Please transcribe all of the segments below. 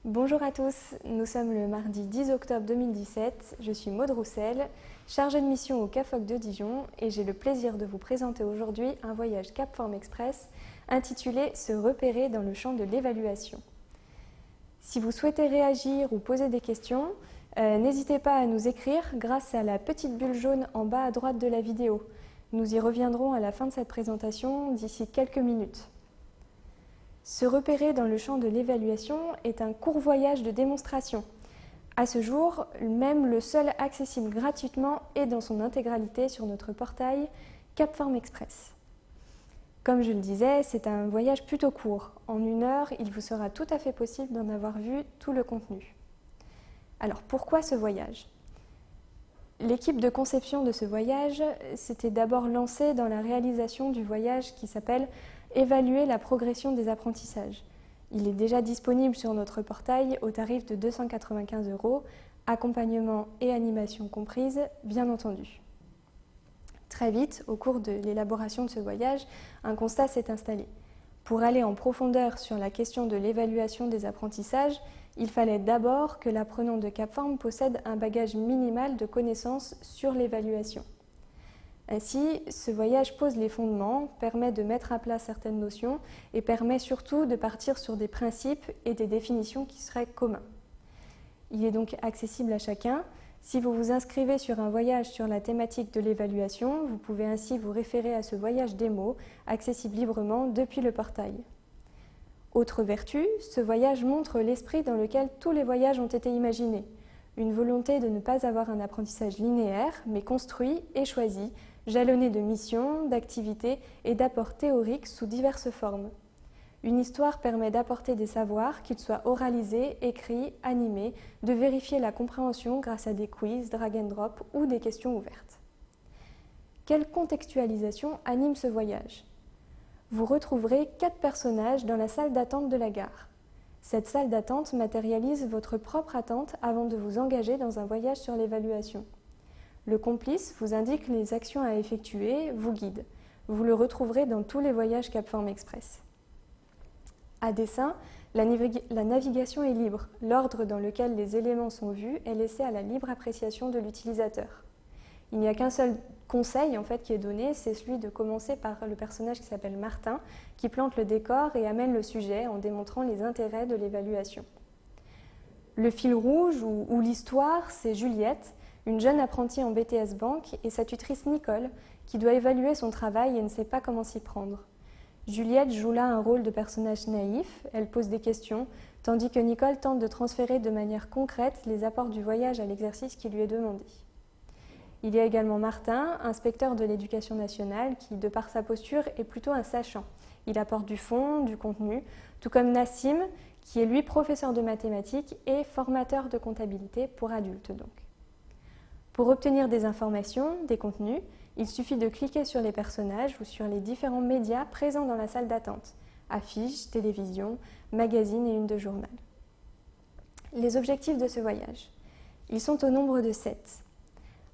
Bonjour à tous, nous sommes le mardi 10 octobre 2017, je suis Maude Roussel, chargée de mission au CAFOC de Dijon et j'ai le plaisir de vous présenter aujourd'hui un voyage Cap-Forme Express intitulé « Se repérer dans le champ de l'évaluation ». Si vous souhaitez réagir ou poser des questions, n'hésitez pas à nous écrire grâce à la petite bulle jaune en bas à droite de la vidéo. Nous y reviendrons à la fin de cette présentation d'ici quelques minutes. Se repérer dans le champ de l'évaluation est un court voyage de démonstration. À ce jour, même le seul accessible gratuitement et dans son intégralité sur notre portail Cap-Forme Express. Comme je le disais, c'est un voyage plutôt court. En 1 heure, il vous sera tout à fait possible d'en avoir vu tout le contenu. Alors pourquoi ce voyage ? L'équipe de conception de ce voyage s'était d'abord lancée dans la réalisation du voyage qui s'appelle « Évaluer la progression des apprentissages ». Il est déjà disponible sur notre portail au tarif de 295 €, accompagnement et animation comprises, bien entendu. Très vite, au cours de l'élaboration de ce voyage, un constat s'est installé. Pour aller en profondeur sur la question de l'évaluation des apprentissages, il fallait d'abord que l'apprenant de Cap-Forme possède un bagage minimal de connaissances sur l'évaluation. Ainsi, ce voyage pose les fondements, permet de mettre à plat certaines notions et permet surtout de partir sur des principes et des définitions qui seraient communs. Il est donc accessible à chacun. Si vous vous inscrivez sur un voyage sur la thématique de l'évaluation, vous pouvez ainsi vous référer à ce voyage démo, accessible librement depuis le portail. Autre vertu, ce voyage montre l'esprit dans lequel tous les voyages ont été imaginés. Une volonté de ne pas avoir un apprentissage linéaire, mais construit et choisi, jalonné de missions, d'activités et d'apports théoriques sous diverses formes. Une histoire permet d'apporter des savoirs, qu'ils soient oralisés, écrits, animés, de vérifier la compréhension grâce à des quiz, drag and drop ou des questions ouvertes. Quelle contextualisation anime ce voyage ? Vous retrouverez 4 personnages dans la salle d'attente de la gare. Cette salle d'attente matérialise votre propre attente avant de vous engager dans un voyage sur l'évaluation. Le complice vous indique les actions à effectuer, vous guide. Vous le retrouverez dans tous les voyages Cap-Forme Express. À dessein, la navigation est libre. L'ordre dans lequel les éléments sont vus est laissé à la libre appréciation de l'utilisateur. Il n'y a qu'un seul conseil qui est donné, c'est celui de commencer par le personnage qui s'appelle Martin, qui plante le décor et amène le sujet en démontrant les intérêts de l'évaluation. Le fil rouge ou l'histoire, c'est Juliette, une jeune apprentie en BTS Banque, et sa tutrice Nicole, qui doit évaluer son travail et ne sait pas comment s'y prendre. Juliette joue là un rôle de personnage naïf, elle pose des questions, tandis que Nicole tente de transférer de manière concrète les apports du voyage à l'exercice qui lui est demandé. Il y a également Martin, inspecteur de l'éducation nationale, qui, de par sa posture, est plutôt un sachant. Il apporte du fond, du contenu, tout comme Nassim, qui est lui professeur de mathématiques et formateur de comptabilité pour adultes donc. Pour obtenir des informations, des contenus, il suffit de cliquer sur les personnages ou sur les différents médias présents dans la salle d'attente, affiches, télévision, magazines et une de journal. Les objectifs de ce voyage. Ils sont au nombre de 7.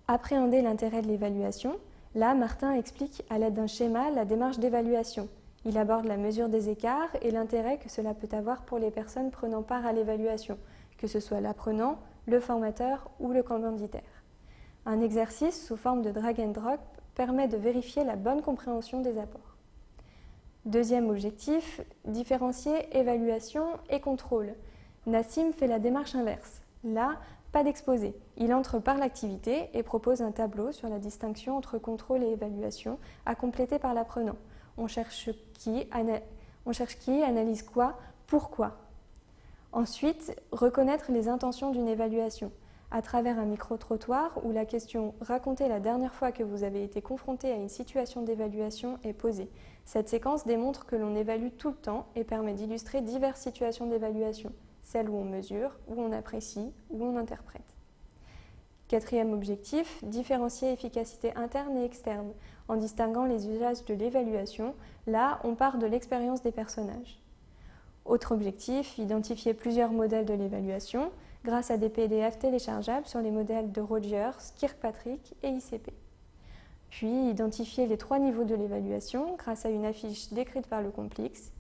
Appréhender l'intérêt de l'évaluation. Là, Martin explique à l'aide d'un schéma la démarche d'évaluation. Il aborde la mesure des écarts et l'intérêt que cela peut avoir pour les personnes prenant part à l'évaluation, que ce soit l'apprenant, le formateur ou le commanditaire. Un exercice sous forme de drag and drop permet de vérifier la bonne compréhension des apports. Deuxième objectif, différencier évaluation et contrôle. Nassim fait la démarche inverse. Là, pas d'exposé. Il entre par l'activité et propose un tableau sur la distinction entre contrôle et évaluation à compléter par l'apprenant. On cherche qui, analyse quoi, pourquoi. Ensuite, reconnaître les intentions d'une évaluation. À travers un micro-trottoir où la question « Racontez la dernière fois que vous avez été confronté à une situation d'évaluation » est posée. Cette séquence démontre que l'on évalue tout le temps et permet d'illustrer diverses situations d'évaluation, celles où on mesure, où on apprécie, où on interprète. Quatrième objectif, différencier efficacité interne et externe. En distinguant les usages de l'évaluation, là, on part de l'expérience des personnages. Autre objectif, identifier plusieurs modèles de l'évaluation grâce à des PDF téléchargeables sur les modèles de Rogers, Kirkpatrick et ICP. Puis, identifier les 3 niveaux de l'évaluation grâce à une affiche décrite par le complice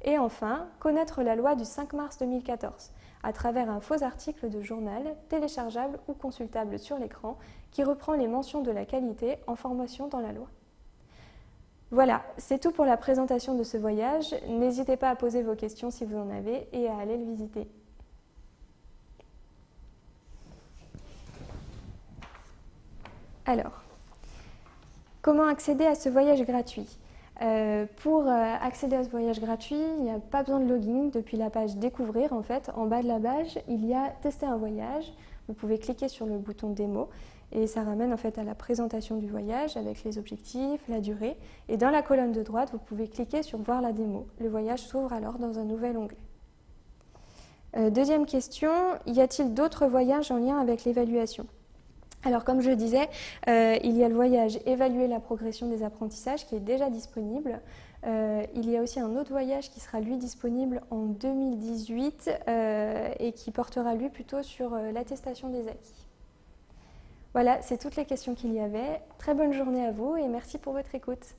Et enfin, connaître la loi du 5 mars 2014 à travers un faux article de journal téléchargeable ou consultable sur l'écran qui reprend les mentions de la qualité en formation dans la loi. Voilà, c'est tout pour la présentation de ce voyage. N'hésitez pas à poser vos questions si vous en avez et à aller le visiter. Alors, comment accéder à ce voyage gratuit ? Pour accéder à ce voyage gratuit, il n'y a pas besoin de login. Depuis la page Découvrir, en fait, en bas de la page, il y a Tester un voyage. Vous pouvez cliquer sur le bouton Démo et ça ramène en fait à la présentation du voyage avec les objectifs, la durée. Et dans la colonne de droite, vous pouvez cliquer sur Voir la démo. Le voyage s'ouvre alors dans un nouvel onglet. Deuxième question, y a-t-il d'autres voyages en lien avec l'évaluation ? Alors, comme je le disais, il y a le voyage Évaluer la progression des apprentissages qui est déjà disponible. Il y a aussi un autre voyage qui sera, lui, disponible en 2018 et qui portera, lui, plutôt sur l'attestation des acquis. Voilà, c'est toutes les questions qu'il y avait. Très bonne journée à vous et merci pour votre écoute.